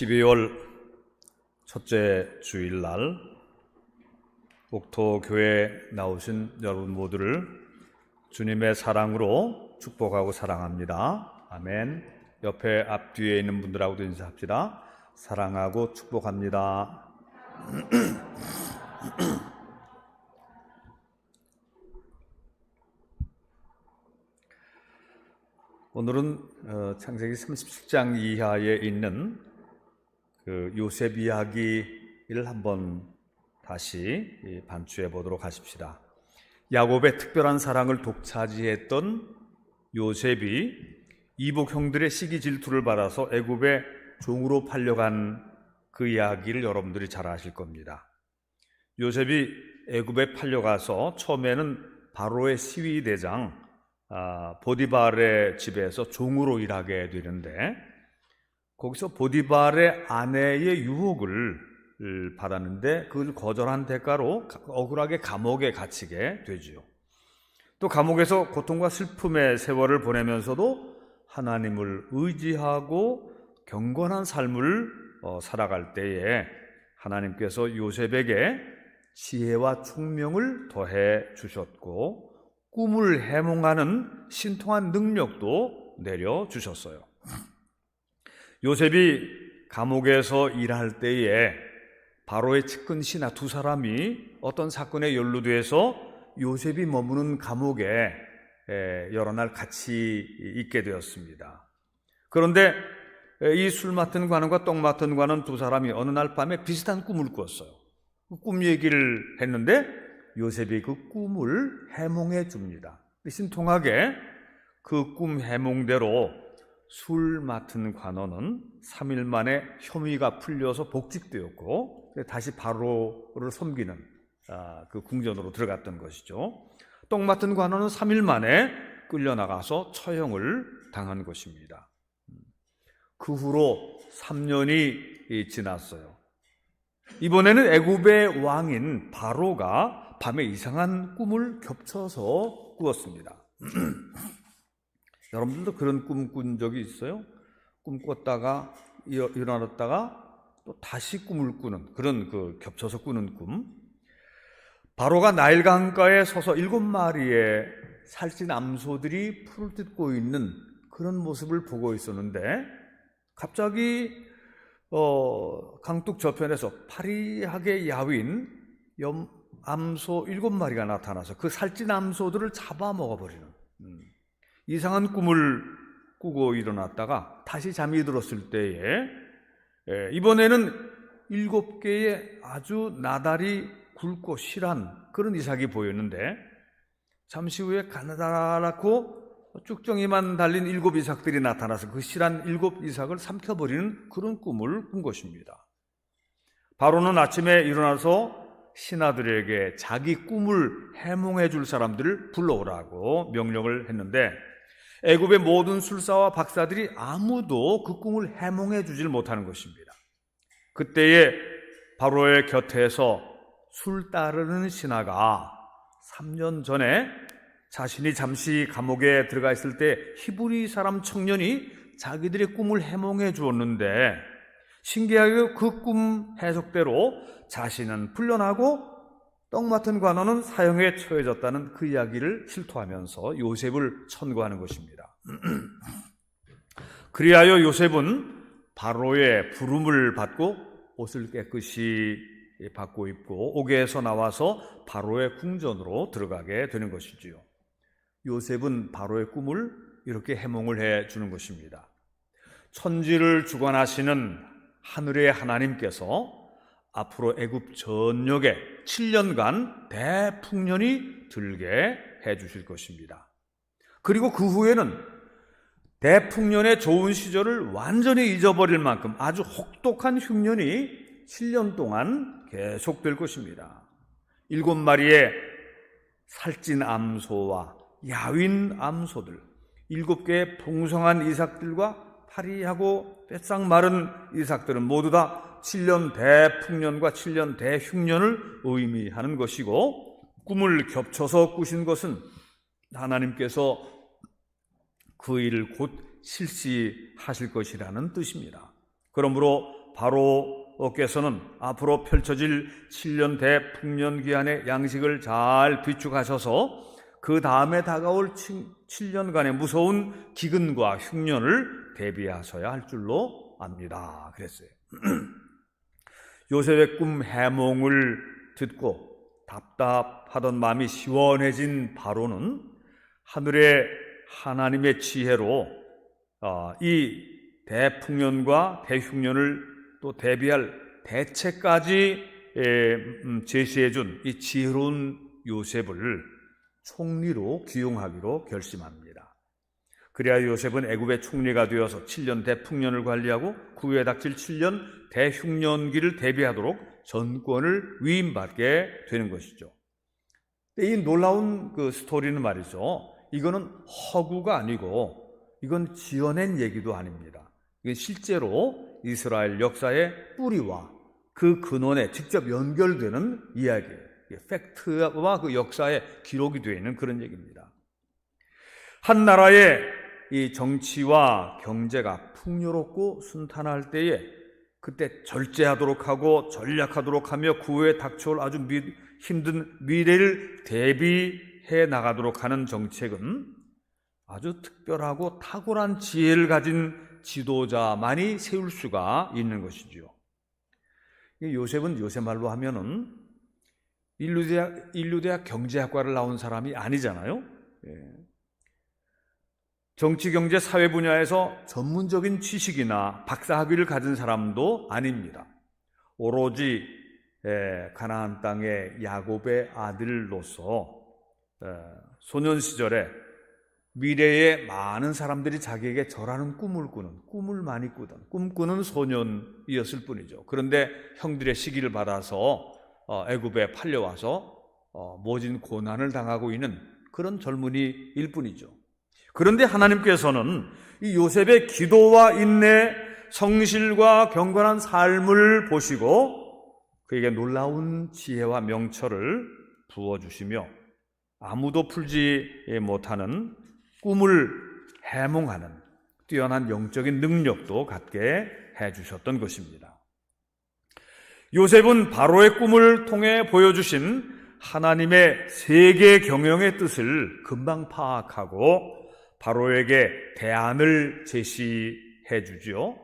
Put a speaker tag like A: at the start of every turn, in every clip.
A: 12월 첫째 주일날 옥토교회에 나오신 여러분 모두를 주님의 사랑으로 축복하고 사랑합니다. 아멘. 옆에 앞뒤에 있는 분들하고도 인사합시다. 사랑하고 축복합니다. 오늘은 창세기 37장 이하에 있는 그 요셉 이야기를 한번 다시 반추해 보도록 하십시다. 야곱의 특별한 사랑을 독차지했던 요셉이 이복 형들의 시기 질투를 받아서 애굽의 종으로 팔려간 그 이야기를 여러분들이 잘 아실 겁니다. 요셉이 애굽에 팔려가서 처음에는 바로의 시위대장 보디발의 집에서 종으로 일하게 되는데, 거기서 보디발의 아내의 유혹을 받았는데 그걸 거절한 대가로 억울하게 감옥에 갇히게 되지요. 또 감옥에서 고통과 슬픔의 세월을 보내면서도 하나님을 의지하고 경건한 삶을 살아갈 때에 하나님께서 요셉에게 지혜와 총명을 더해 주셨고 꿈을 해몽하는 신통한 능력도 내려주셨어요. 요셉이 감옥에서 일할 때에 바로의 측근 신하 두 사람이 어떤 사건에 연루돼서 요셉이 머무는 감옥에 여러 날 같이 있게 되었습니다. 그런데 이 술 맡은 관원과 떡 맡은 관원 두 사람이 어느 날 밤에 비슷한 꿈을 꾸었어요. 꿈 얘기를 했는데 요셉이 그 꿈을 해몽해 줍니다. 신통하게 그 꿈 해몽대로 술 맡은 관원은 3일 만에 혐의가 풀려서 복직되었고 다시 바로를 섬기는 그 궁전으로 들어갔던 것이죠. 떡 맡은 관원은 3일 만에 끌려나가서 처형을 당한 것입니다. 그 후로 3년이 지났어요. 이번에는 애굽의 왕인 바로가 밤에 이상한 꿈을 겹쳐서 꾸었습니다. 여러분들도 그런 꿈 꾼 적이 있어요? 꿈 꿨다가 일어났다가 또 다시 꿈을 꾸는 그런 겹쳐서 꾸는 꿈. 바로가 나일 강가에 서서 7마리의 살찐 암소들이 풀을 뜯고 있는 그런 모습을 보고 있었는데, 갑자기 강둑 저편에서 파리하게 야윈 암소 7마리가 나타나서 그 살찐 암소들을 잡아먹어버리는 이상한 꿈을 꾸고 일어났다가 다시 잠이 들었을 때에 이번에는 7개의 아주 나달이 굵고 실한 그런 이삭이 보였는데, 잠시 후에 가느다랗고 쭉정이만 달린 7 이삭들이 나타나서 그 실한 7 이삭을 삼켜버리는 그런 꿈을 꾼 것입니다. 바로는 아침에 일어나서 신하들에게 자기 꿈을 해몽해 줄 사람들을 불러오라고 명령을 했는데, 애굽의 모든 술사와 박사들이 아무도 그 꿈을 해몽해 주질 못하는 것입니다. 그때에 바로의 곁에서 술 따르는 신하가 3년 전에 자신이 잠시 감옥에 들어가 있을 때 히브리 사람 청년이 자기들의 꿈을 해몽해 주었는데, 신기하게 그 꿈 해석대로 자신은 풀려나고 떡 맡은 관원은 사형에 처해졌다는 그 이야기를 실토하면서 요셉을 천거하는 것입니다. 그리하여 요셉은 바로의 부름을 받고 옷을 깨끗이 받고 입고 옥에서 나와서 바로의 궁전으로 들어가게 되는 것이지요. 요셉은 바로의 꿈을 이렇게 해몽을 해 주는 것입니다. 천지를 주관하시는 하늘의 하나님께서 앞으로 애굽 전역에 7년간 대풍년이 들게 해 주실 것입니다. 그리고 그 후에는 대풍년의 좋은 시절을 완전히 잊어버릴 만큼 아주 혹독한 흉년이 7년 동안 계속될 것입니다. 7마리의 살찐 암소와 야윈 암소들, 7개의 풍성한 이삭들과 파리하고 뺏상 마른 이삭들은 모두 다 7년 대풍년과 7년 대흉년을 의미하는 것이고, 꿈을 겹쳐서 꾸신 것은 하나님께서 그 일을 곧 실시하실 것이라는 뜻입니다. 그러므로 또 바로께서는 앞으로 펼쳐질 7년 대풍년 기한의 양식을 잘 비축하셔서 그 다음에 다가올 7년간의 무서운 기근과 흉년을 대비하셔야 할 줄로 압니다. 그랬어요. 요셉의 꿈 해몽을 듣고 답답하던 마음이 시원해진 바로는 하늘의 하나님의 지혜로 이 대풍년과 대흉년을 또 대비할 대책까지 제시해준 이 지혜로운 요셉을 총리로 기용하기로 결심합니다. 그래야 요셉은 애굽의 총리가 되어서 7년 대풍년을 관리하고 그 후에 닥칠 7년 대흉년기를 대비하도록 전권을 위임받게 되는 것이죠. 이 놀라운 그 스토리는 말이죠, 이거는 허구가 아니고 이건 지어낸 얘기도 아닙니다. 이건 실제로 이스라엘 역사의 뿌리와 그 근원에 직접 연결되는 이야기예요. 팩트와 그 역사에 기록이 되어 있는 그런 얘기입니다. 한 나라의 이 정치와 경제가 풍요롭고 순탄할 때에 그때 절제하도록 하고 전략하도록 하며 그 후에 닥쳐올 아주 힘든 미래를 대비해 나가도록 하는 정책은 아주 특별하고 탁월한 지혜를 가진 지도자만이 세울 수가 있는 것이죠. 요셉은 요새 말로 하면은 인류대학 경제학과를 나온 사람이 아니잖아요. 정치, 경제, 사회 분야에서 전문적인 지식이나 박사학위를 가진 사람도 아닙니다. 오로지 가나안 땅의 야곱의 아들로서 소년 시절에 미래에 많은 사람들이 자기에게 절하는 꿈을 많이 꿈꾸는 소년이었을 뿐이죠. 그런데 형들의 시기를 받아서 애굽에 팔려와서 모진 고난을 당하고 있는 그런 젊은이일 뿐이죠. 그런데 하나님께서는 이 요셉의 기도와 인내, 성실과 경건한 삶을 보시고 그에게 놀라운 지혜와 명철을 부어주시며 아무도 풀지 못하는 꿈을 해몽하는 뛰어난 영적인 능력도 갖게 해주셨던 것입니다. 요셉은 바로의 꿈을 통해 보여주신 하나님의 세계 경영의 뜻을 금방 파악하고 바로에게 대안을 제시해 주죠.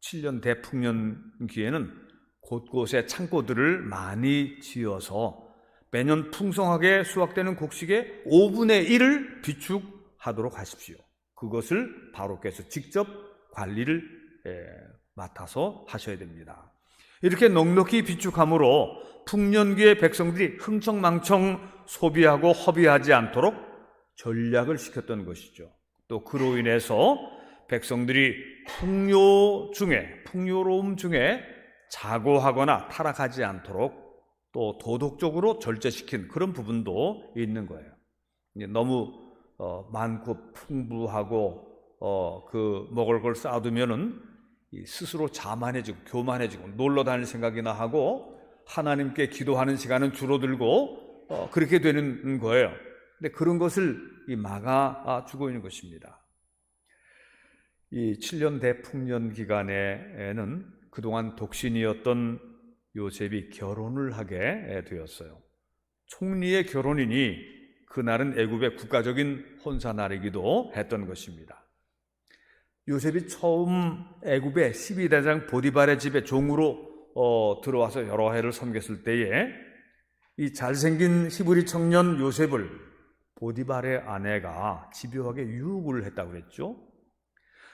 A: 7년 대풍년기에는 곳곳에 창고들을 많이 지어서 매년 풍성하게 수확되는 곡식의 5분의 1을 비축하도록 하십시오. 그것을 바로께서 직접 관리를 맡아서 하셔야 됩니다. 이렇게 넉넉히 비축함으로 풍년기의 백성들이 흥청망청 소비하고 허비하지 않도록 전략을 시켰던 것이죠. 또 그로 인해서 백성들이 풍요로움 중에 자고하거나 타락하지 않도록 또 도덕적으로 절제시킨 그런 부분도 있는 거예요. 너무 많고 풍부하고 그 먹을 걸 쌓아두면은 스스로 자만해지고 교만해지고 놀러 다닐 생각이나 하고 하나님께 기도하는 시간은 줄어들고 그렇게 되는 거예요. 근데 그런 것을 막아주고 있는 것입니다. 이 7년 대풍년 기간에는 그동안 독신이었던 요셉이 결혼을 하게 되었어요. 총리의 결혼이니 그날은 애굽의 국가적인 혼사날이기도 했던 것입니다. 요셉이 처음 애굽의 12대장 보디발의 집에 종으로 들어와서 여러 해를 섬겼을 때에 이 잘생긴 히브리 청년 요셉을 보디발의 아내가 집요하게 유혹을 했다고 했죠.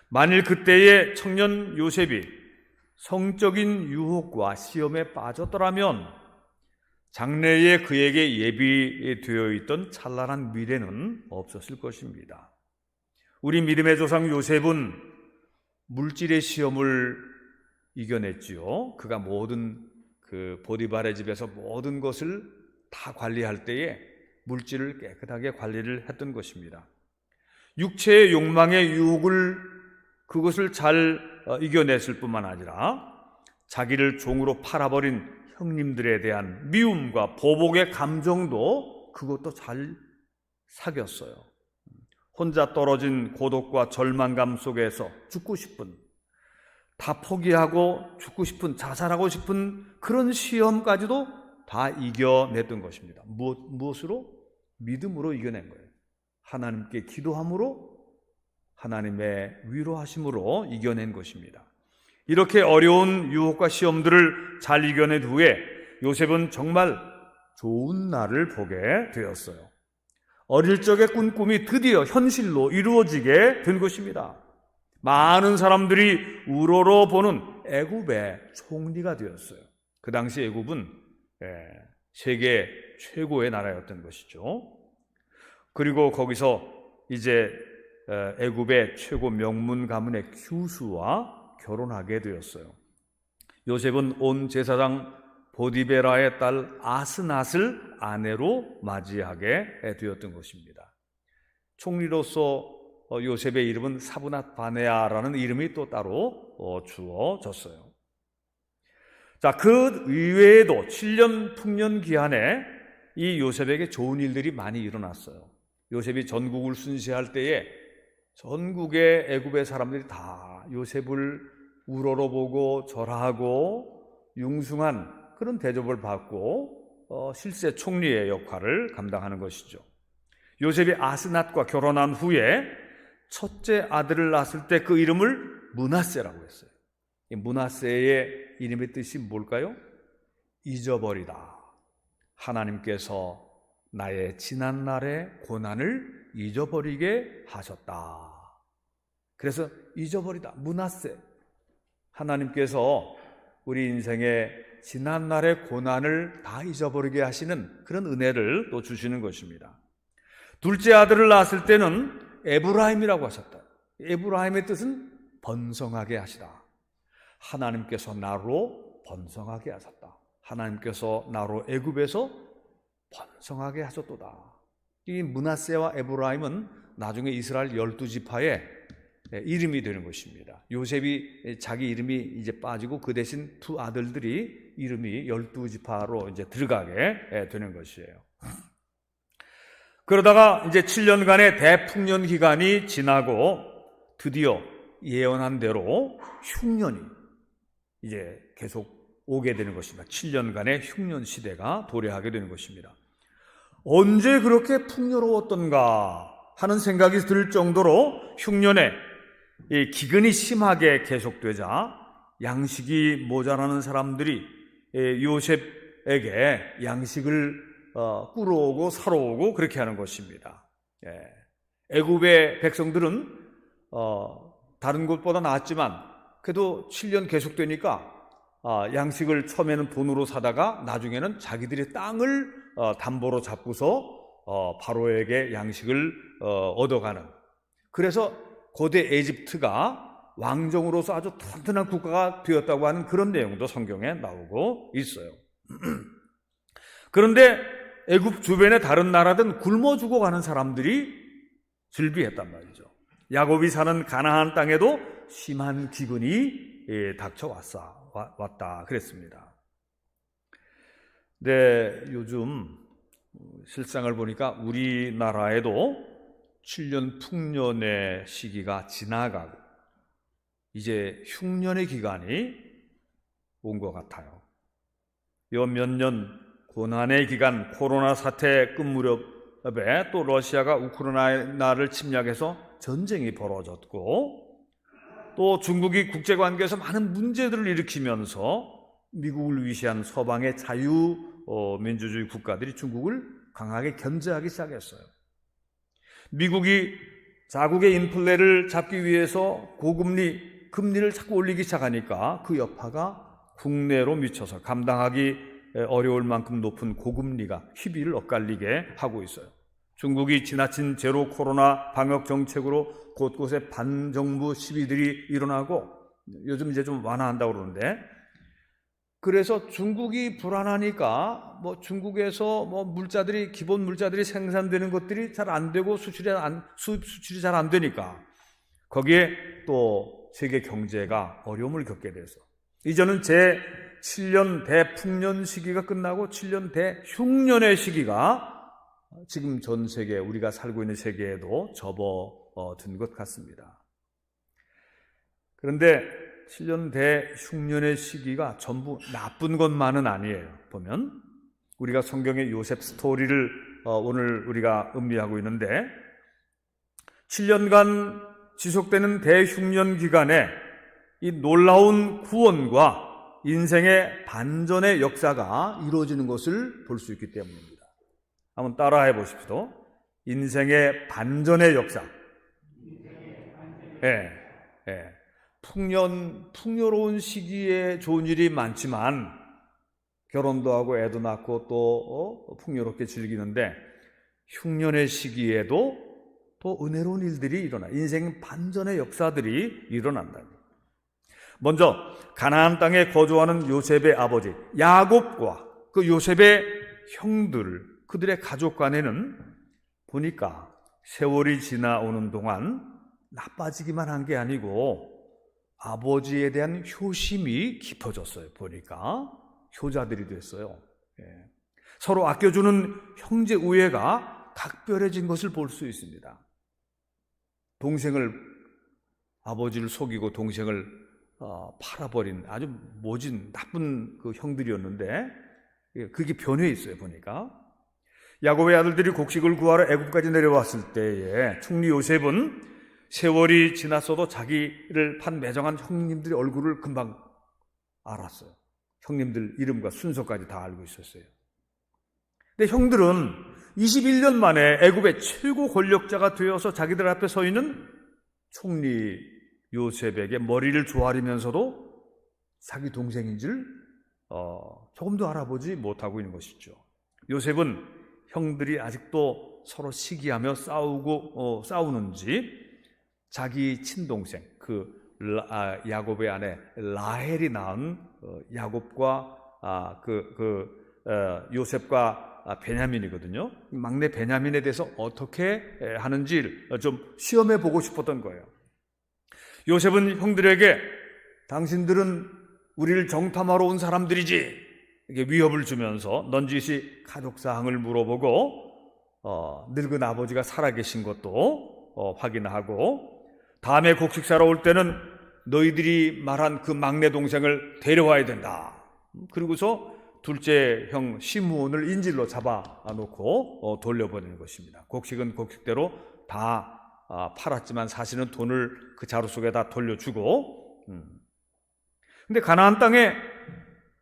A: 만일 그때의 청년 요셉이 성적인 유혹과 시험에 빠졌더라면 장래에 그에게 예비되어 있던 찬란한 미래는 없었을 것입니다. 우리 믿음의 조상 요셉은 물질의 시험을 이겨냈지요. 그가 모든 그 보디발의 집에서 모든 것을 다 관리할 때에 물질을 깨끗하게 관리를 했던 것입니다. 육체의 욕망의 유혹을 그것을 잘 이겨냈을 뿐만 아니라 자기를 종으로 팔아버린 형님들에 대한 미움과 보복의 감정도 그것도 잘 사귀었어요. 혼자 떨어진 고독과 절망감 속에서 죽고 싶은 다 포기하고 죽고 싶은, 자살하고 싶은 그런 시험까지도 다 이겨냈던 것입니다. 무엇으로? 믿음으로 이겨낸 거예요. 하나님께 기도함으로, 하나님의 위로하심으로 이겨낸 것입니다. 이렇게 어려운 유혹과 시험들을 잘 이겨낸 후에 요셉은 정말 좋은 날을 보게 되었어요. 어릴 적에 꾼 꿈이 드디어 현실로 이루어지게 된 것입니다. 많은 사람들이 우러러 보는 애굽의 총리가 되었어요. 그 당시 애굽은 세계 최고의 나라였던 것이죠. 그리고 거기서 이제 애굽의 최고 명문 가문의 규수와 결혼하게 되었어요. 요셉은 온 제사장 보디베라의 딸 아스낫을 아내로 맞이하게 되었던 것입니다. 총리로서 요셉의 이름은 사브낫 바네아라는 이름이 또 따로 주어졌어요. 자, 그 이외에도 7년 풍년 기한에 이 요셉에게 좋은 일들이 많이 일어났어요. 요셉이 전국을 순시할 때에 전국의 애굽의 사람들이 다 요셉을 우러러보고 절하고 융숭한 그런 대접을 받고 실세 총리의 역할을 감당하는 것이죠. 요셉이 아스낫과 결혼한 후에 첫째 아들을 낳았을 때 그 이름을 므낫세라고 했어요. 이 므낫세의 이름의 뜻이 뭘까요? 잊어버리다. 하나님께서 나의 지난 날의 고난을 잊어버리게 하셨다. 그래서 잊어버리다. 므낫세. 하나님께서 우리 인생의 지난 날의 고난을 다 잊어버리게 하시는 그런 은혜를 또 주시는 것입니다. 둘째 아들을 낳았을 때는 에브라임이라고 하셨다. 에브라임의 뜻은 번성하게 하시다. 하나님께서 나로 번성하게 하셨다. 하나님께서 나로 애굽에서 번성하게 하셨도다. 이 므낫세와 에브라임은 나중에 이스라엘 12지파의 이름이 되는 것입니다. 요셉이 자기 이름이 이제 빠지고 그 대신 두 아들들이 이름이 12지파로 이제 들어가게 되는 것이에요. 그러다가 이제 7년간의 대풍년 기간이 지나고 드디어 예언한 대로 흉년이 이제 계속 오게 되는 것입니다. 7년간의 흉년 시대가 도래하게 되는 것입니다. 언제 그렇게 풍요로웠던가 하는 생각이 들 정도로 흉년에 이 기근이 심하게 계속되자 양식이 모자라는 사람들이 요셉에게 양식을 꾸러오고 사러 오고 그렇게 하는 것입니다. 애굽의 백성들은 다른 곳보다 나았지만 그래도 7년 계속되니까 양식을 처음에는 돈으로 사다가 나중에는 자기들의 땅을 담보로 잡고서 바로에게 양식을 얻어가는, 그래서 고대 에집트가 왕정으로서 아주 튼튼한 국가가 되었다고 하는 그런 내용도 성경에 나오고 있어요. 그런데 애굽 주변의 다른 나라든 굶어 죽어가는 사람들이 즐비했단 말이죠. 야곱이 사는 가나안 땅에도 심한 기근이 닥쳐왔다 그랬습니다. 네, 요즘 실상을 보니까 우리나라에도 7년 풍년의 시기가 지나가고 이제 흉년의 기간이 온 것 같아요. 요 몇 년 고난의 기간, 코로나 사태 끝 무렵에 또 러시아가 우크라이나를 침략해서 전쟁이 벌어졌고, 또 중국이 국제관계에서 많은 문제들을 일으키면서 미국을 위시한 서방의 자유민주주의 국가들이 중국을 강하게 견제하기 시작했어요. 미국이 자국의 인플레를 잡기 위해서 금리를 자꾸 올리기 시작하니까 그 여파가 국내로 미쳐서 감당하기 어려울 만큼 높은 고금리가 희비를 엇갈리게 하고 있어요. 중국이 지나친 제로 코로나 방역 정책으로 곳곳에 반정부 시위들이 일어나고 요즘 이제 좀 완화한다고 그러는데, 그래서 중국이 불안하니까 중국에서 기본 물자들이 생산되는 것들이 잘 안 되고 수출이 잘 안 되니까 거기에 또 세계 경제가 어려움을 겪게 돼서 이제는 제 7년 대풍년 시기가 끝나고 7년 대흉년의 시기가 지금 전 세계, 우리가 살고 있는 세계에도 접어든 것 같습니다. 그런데 7년 대흉년의 시기가 전부 나쁜 것만은 아니에요. 보면 우리가 성경의 요셉 스토리를 오늘 우리가 음미하고 있는데 7년간 지속되는 대흉년 기간에 이 놀라운 구원과 인생의 반전의 역사가 이루어지는 것을 볼 수 있기 때문입니다. 한번 따라해 보십시오. 인생의 반전의 역사. 풍요로운 시기에 좋은 일이 많지만 결혼도 하고 애도 낳고 또 풍요롭게 즐기는데 흉년의 시기에도 또 은혜로운 일들이 일어나 인생 반전의 역사들이 일어난다. 먼저 가나안 땅에 거주하는 요셉의 아버지 야곱과 그 요셉의 형들 그들의 가족 간에는 보니까 세월이 지나오는 동안 나빠지기만 한 게 아니고 아버지에 대한 효심이 깊어졌어요. 보니까 효자들이 됐어요. 서로 아껴주는 형제 우애가 각별해진 것을 볼 수 있습니다. 아버지를 속이고 동생을 팔아버린 아주 모진 나쁜 그 형들이었는데 그게 변해 있어요. 보니까 야곱의 아들들이 곡식을 구하러 애굽까지 내려왔을 때에 총리 요셉은 세월이 지났어도 자기를 판 매정한 형님들의 얼굴을 금방 알았어요. 형님들 이름과 순서까지 다 알고 있었어요. 근데 형들은 21년 만에 애굽의 최고 권력자가 되어서 자기들 앞에 서 있는 총리 요셉에게 머리를 조아리면서도 자기 동생인 줄 조금도 알아보지 못하고 있는 것이죠. 요셉은 형들이 아직도 서로 시기하며 싸우는지 자기 친동생 야곱의 아내 라헬이 낳은 야곱과 요셉과 베냐민이거든요. 막내 베냐민에 대해서 어떻게 하는지를 좀 시험해 보고 싶었던 거예요. 요셉은 형들에게 당신들은 우리를 정탐하러 온 사람들이지 이렇게 위협을 주면서 넌지시 가족 사항을 물어보고 늙은 아버지가 살아계신 것도 확인하고 다음에 곡식 사러 올 때는 너희들이 말한 그 막내 동생을 데려와야 된다. 그리고서 둘째 형 시므온을 인질로 잡아놓고 돌려보내는 것입니다. 곡식은 곡식대로 다 팔았지만 사실은 돈을 그 자루 속에 다 돌려주고 근데 가나안 땅에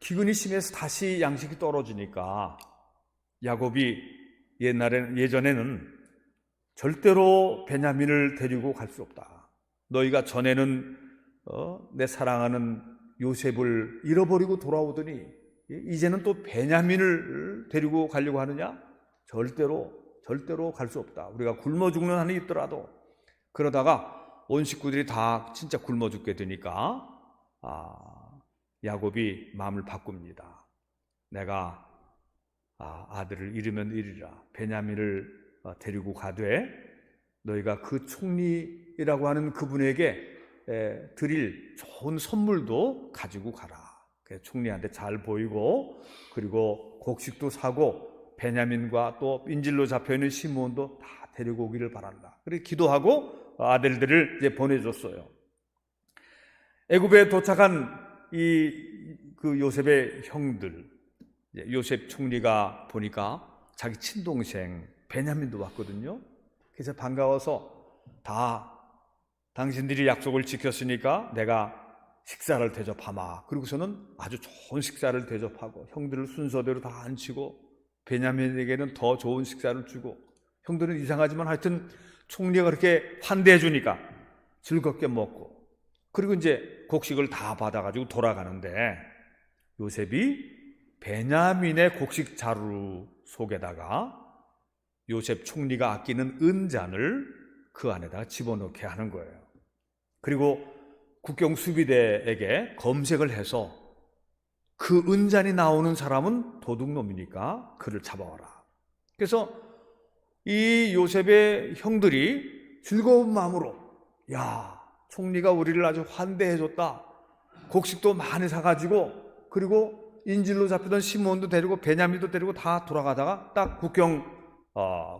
A: 기근이 심해서 다시 양식이 떨어지니까 야곱이 예전에는 절대로 베냐민을 데리고 갈 수 없다. 너희가 전에는 내 사랑하는 요셉을 잃어버리고 돌아오더니 이제는 또 베냐민을 데리고 가려고 하느냐? 절대로 갈 수 없다. 우리가 굶어 죽는 한이 있더라도 그러다가 온 식구들이 다 진짜 굶어 죽게 되니까 야곱이 마음을 바꿉니다. 내가 아들을 잃으면 이리라. 베냐민을 데리고 가되 너희가 그 총리라고 하는 그분에게 드릴 좋은 선물도 가지고 가라. 총리한테 잘 보이고 그리고 곡식도 사고 베냐민과 또 인질로 잡혀있는 시므온도 다 데리고 오기를 바란다. 그렇게 기도하고 아들들을 이제 보내줬어요. 애굽에 도착한 그 요셉의 형들, 요셉 총리가 보니까 자기 친동생 베냐민도 왔거든요. 그래서 반가워서 당신들이 약속을 지켰으니까 내가 식사를 대접하마. 그리고서는 아주 좋은 식사를 대접하고 형들을 순서대로 다 앉히고 베냐민에게는 더 좋은 식사를 주고 형들은 이상하지만 하여튼 총리가 그렇게 환대해 주니까 즐겁게 먹고 그리고 이제 곡식을 다 받아가지고 돌아가는데 요셉이 베냐민의 곡식 자루 속에다가 요셉 총리가 아끼는 은잔을 그 안에다가 집어넣게 하는 거예요. 그리고 국경 수비대에게 검색을 해서 그 은잔이 나오는 사람은 도둑놈이니까 그를 잡아와라. 그래서 이 요셉의 형들이 즐거운 마음으로 총리가 우리를 아주 환대해줬다. 곡식도 많이 사가지고 그리고 인질로 잡히던 시므온도 데리고 베냐민도 데리고 다 돌아가다가 딱 국경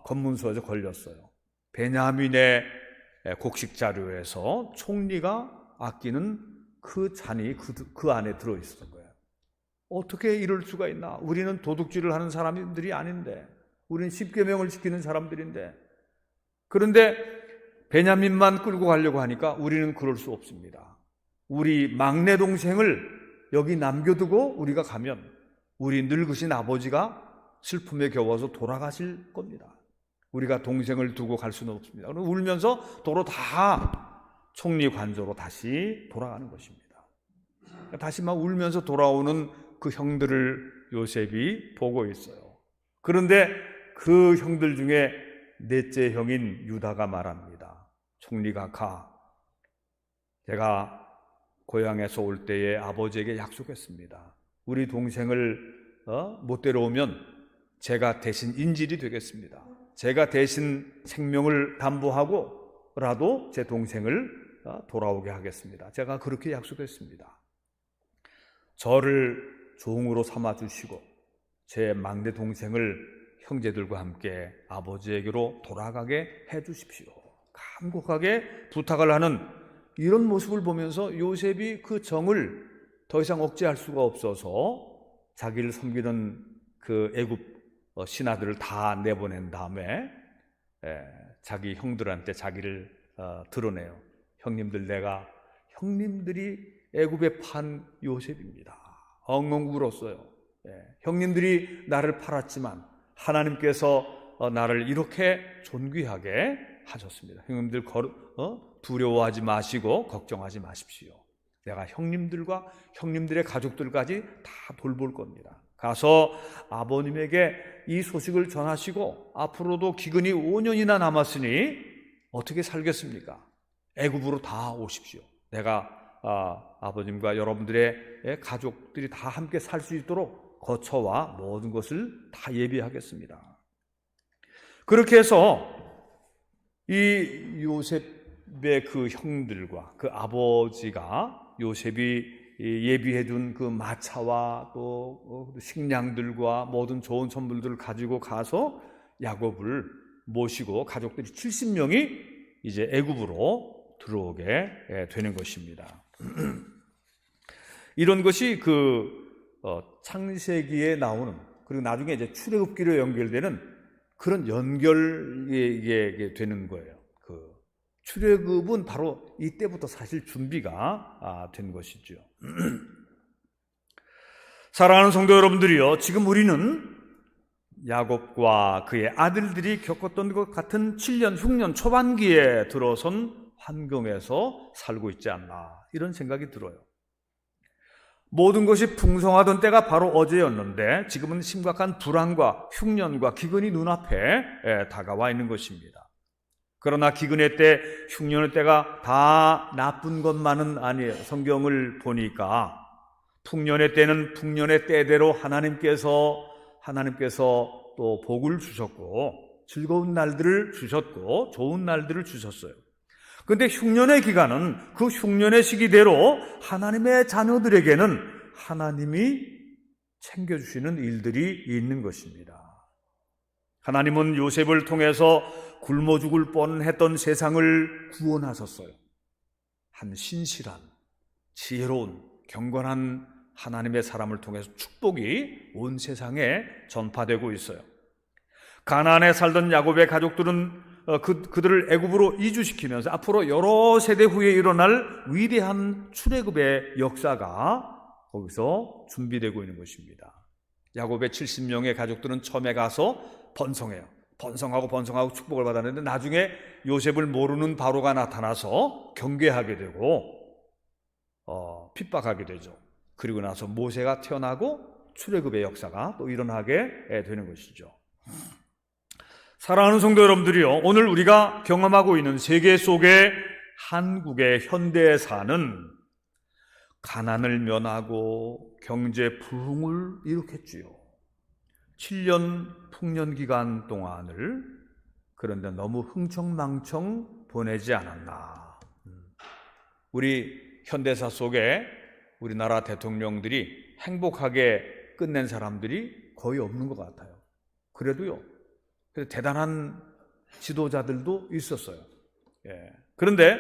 A: 검문소에서 걸렸어요. 베냐민의 곡식 자료에서 총리가 아끼는 그 잔이 그 안에 들어있었던 거예요. 어떻게 이럴 수가 있나? 우리는 도둑질을 하는 사람들이 아닌데, 우리는 십계명을 지키는 사람들인데, 그런데 베냐민만 끌고 가려고 하니까 우리는 그럴 수 없습니다. 우리 막내 동생을 여기 남겨두고 우리가 가면 우리 늙으신 아버지가 슬픔에 겨워서 돌아가실 겁니다. 우리가 동생을 두고 갈 수는 없습니다. 그럼 울면서 도로 다 총리관저로 다시 돌아가는 것입니다. 다시 막 울면서 돌아오는 그 형들을 요셉이 보고 있어요. 그런데 그 형들 중에 넷째 형인 유다가 말합니다. 총리가 가. 제가 고향에서 올 때에 아버지에게 약속했습니다. 우리 동생을 못 데려오면 제가 대신 인질이 되겠습니다. 제가 대신 생명을 담보하고라도 제 동생을 돌아오게 하겠습니다. 제가 그렇게 약속했습니다. 저를 종으로 삼아주시고 제 막내 동생을 형제들과 함께 아버지에게로 돌아가게 해주십시오. 간곡하게 부탁을 하는 이런 모습을 보면서 요셉이 그 정을 더 이상 억제할 수가 없어서 자기를 섬기는 그 애굽 신하들을 다 내보낸 다음에 자기 형들한테 자기를 드러내요. 형님들, 내가 형님들이 애굽에 판 요셉입니다. 엉엉 울었어요. 형님들이 나를 팔았지만 하나님께서 나를 이렇게 존귀하게 하셨습니다. 형님들 두려워하지 마시고 걱정하지 마십시오. 내가 형님들과 형님들의 가족들까지 다 돌볼 겁니다. 가서 아버님에게 이 소식을 전하시고 앞으로도 기근이 5년이나 남았으니 어떻게 살겠습니까? 애굽으로 다 오십시오. 내가 아버님과 여러분들의 가족들이 다 함께 살 수 있도록 거처와 모든 것을 다 예비하겠습니다. 그렇게 해서 이 요셉의 그 형들과 그 아버지가 요셉이 예비해둔 그 마차와 또 식량들과 모든 좋은 선물들을 가지고 가서 야곱을 모시고 가족들이 70명이 이제 애굽으로 들어오게 되는 것입니다. 이런 것이 창세기에 나오는, 그리고 나중에 이제 출애굽기로 연결되는 그런 연결이 되는 거예요. 출애굽은 바로 이때부터 사실 준비가 된 것이죠. 사랑하는 성도 여러분들이요, 지금 우리는 야곱과 그의 아들들이 겪었던 것 같은 7년, 흉년 초반기에 들어선 환경에서 살고 있지 않나, 이런 생각이 들어요. 모든 것이 풍성하던 때가 바로 어제였는데 지금은 심각한 불황과 흉년과 기근이 눈앞에 다가와 있는 것입니다. 그러나 기근의 때, 흉년의 때가 다 나쁜 것만은 아니에요. 성경을 보니까 풍년의 때는 풍년의 때대로 하나님께서 또 복을 주셨고 즐거운 날들을 주셨고 좋은 날들을 주셨어요. 그런데 흉년의 기간은 그 흉년의 시기대로 하나님의 자녀들에게는 하나님이 챙겨주시는 일들이 있는 것입니다. 하나님은 요셉을 통해서 굶어 죽을 뻔했던 세상을 구원하셨어요. 한 신실한, 지혜로운, 경건한 하나님의 사람을 통해서 축복이 온 세상에 전파되고 있어요. 가나안에 살던 야곱의 가족들은 그들을 애굽으로 이주시키면서 앞으로 여러 세대 후에 일어날 위대한 출애굽의 역사가 거기서 준비되고 있는 것입니다. 야곱의 70명의 가족들은 처음에 가서 번성해요. 번성하고 축복을 받았는데 나중에 요셉을 모르는 바로가 나타나서 경계하게 되고 핍박하게 되죠. 그리고 나서 모세가 태어나고 출애굽의 역사가 또 일어나게 되는 것이죠. 사랑하는 성도 여러분들이요, 오늘 우리가 경험하고 있는 세계 속의 한국의 현대사는 가난을 면하고 경제 부흥을 일으켰지요. 7년 풍년 기간 동안을 그런데 너무 흥청망청 보내지 않았나. 우리 현대사 속에 우리나라 대통령들이 행복하게 끝낸 사람들이 거의 없는 것 같아요. 그래도요, 대단한 지도자들도 있었어요. 그런데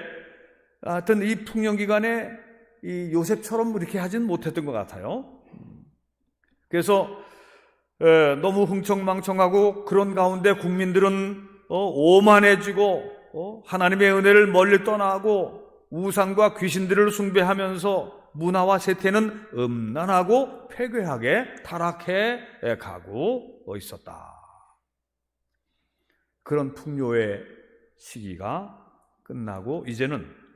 A: 하여튼 이 풍년 기간에 이 요셉처럼 이렇게 하진 못했던 것 같아요. 그래서 너무 흥청망청하고 그런 가운데 국민들은 오만해지고 하나님의 은혜를 멀리 떠나고 우상과 귀신들을 숭배하면서 문화와 세태는 음란하고 폐괴하게 타락해 가고 있었다. 그런 풍요의 시기가 끝나고 이제는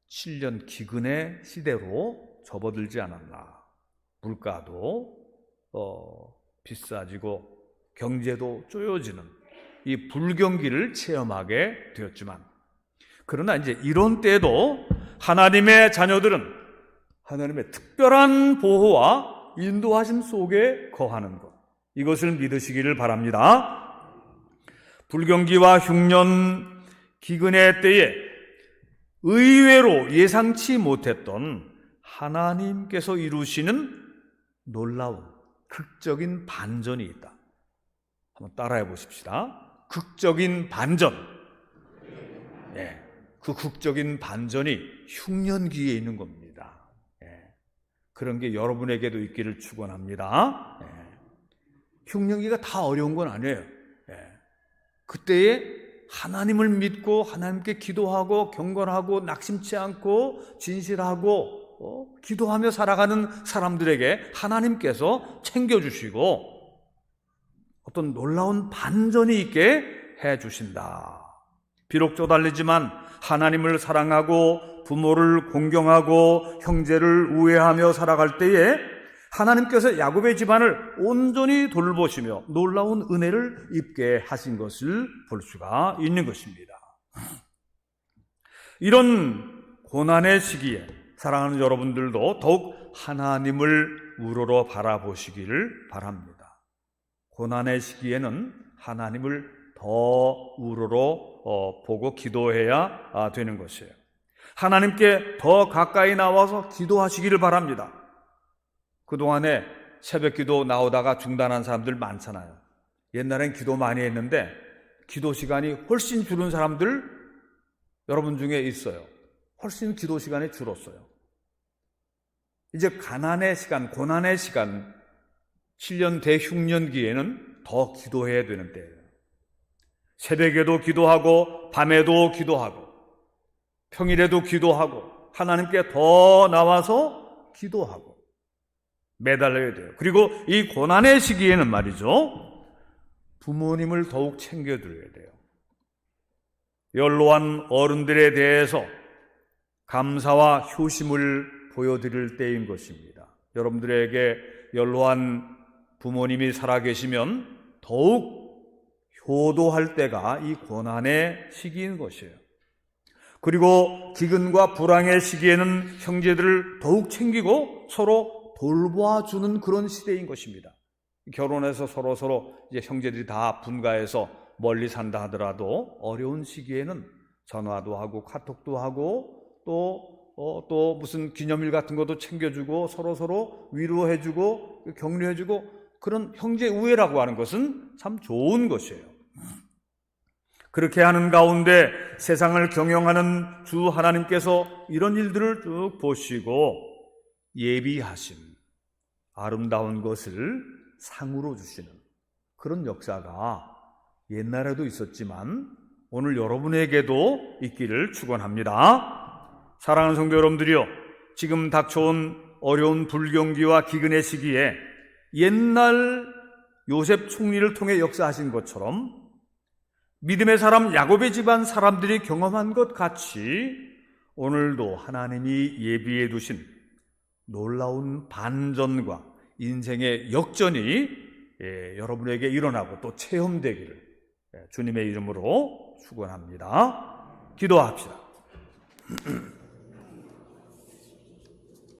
A: 7년 기근의 시대로 접어들지 않았나. 물가도 비싸지고 경제도 쪼여지는 이 불경기를 체험하게 되었지만, 그러나 이제 이런 때에도 하나님의 자녀들은 하나님의 특별한 보호와 인도하심 속에 거하는 것, 이것을 믿으시기를 바랍니다. 불경기와 흉년 기근의 때에 의외로 예상치 못했던 하나님께서 이루시는 놀라운 극적인 반전이 있다. 한번 따라해 보십시다. 극적인 반전. 예, 그 극적인 반전이 흉년기에 있는 겁니다. 예, 그런 게 여러분에게도 있기를 축원합니다. 예, 흉년기가 다 어려운 건 아니에요. 예, 그때에 하나님을 믿고 하나님께 기도하고 경건하고 낙심치 않고 진실하고 기도하며 살아가는 사람들에게 하나님께서 챙겨주시고 어떤 놀라운 반전이 있게 해주신다. 비록 쪼달리지만 하나님을 사랑하고 부모를 공경하고 형제를 우애하며 살아갈 때에 하나님께서 야곱의 집안을 온전히 돌보시며 놀라운 은혜를 입게 하신 것을 볼 수가 있는 것입니다. 이런 고난의 시기에 사랑하는 여러분들도 더욱 하나님을 우러러 바라보시기를 바랍니다. 고난의 시기에는 하나님을 더 우러러 보고 기도해야 되는 것이에요. 하나님께 더 가까이 나와서 기도하시기를 바랍니다. 그동안에 새벽 기도 나오다가 중단한 사람들 많잖아요. 옛날엔 기도 많이 했는데 기도 시간이 훨씬 줄은 사람들 여러분 중에 있어요. 훨씬 기도 시간이 줄었어요. 이제 가난의 시간, 고난의 시간, 7년 대흉년기에는 더 기도해야 되는 때예요. 새벽에도 기도하고 밤에도 기도하고 평일에도 기도하고 하나님께 더 나와서 기도하고 매달려야 돼요. 그리고 이 고난의 시기에는 말이죠, 부모님을 더욱 챙겨드려야 돼요. 연로한 어른들에 대해서 감사와 효심을 보여드릴 때인 것입니다. 여러분들에게 연로한 부모님이 살아계시면 더욱 효도할 때가 이 고난의 시기인 것이에요. 그리고 기근과 불황의 시기에는 형제들을 더욱 챙기고 서로 돌보아주는 그런 시대인 것입니다. 결혼해서 서로 이제 형제들이 다 분가해서 멀리 산다 하더라도 어려운 시기에는 전화도 하고 카톡도 하고 또 무슨 기념일 같은 것도 챙겨주고 서로 위로해주고 격려해주고, 그런 형제 우애라고 하는 것은 참 좋은 것이에요. 그렇게 하는 가운데 세상을 경영하는 주 하나님께서 이런 일들을 쭉 보시고 예비하신 아름다운 것을 상으로 주시는 그런 역사가 옛날에도 있었지만 오늘 여러분에게도 있기를 축원합니다. 사랑하는 성도 여러분들이요, 지금 닥쳐온 어려운 불경기와 기근의 시기에 옛날 요셉 총리를 통해 역사하신 것처럼 믿음의 사람 야곱의 집안 사람들이 경험한 것 같이 오늘도 하나님이 예비해 두신 놀라운 반전과 인생의 역전이 여러분에게 일어나고 또 체험되기를 주님의 이름으로 축원합니다. 기도합시다.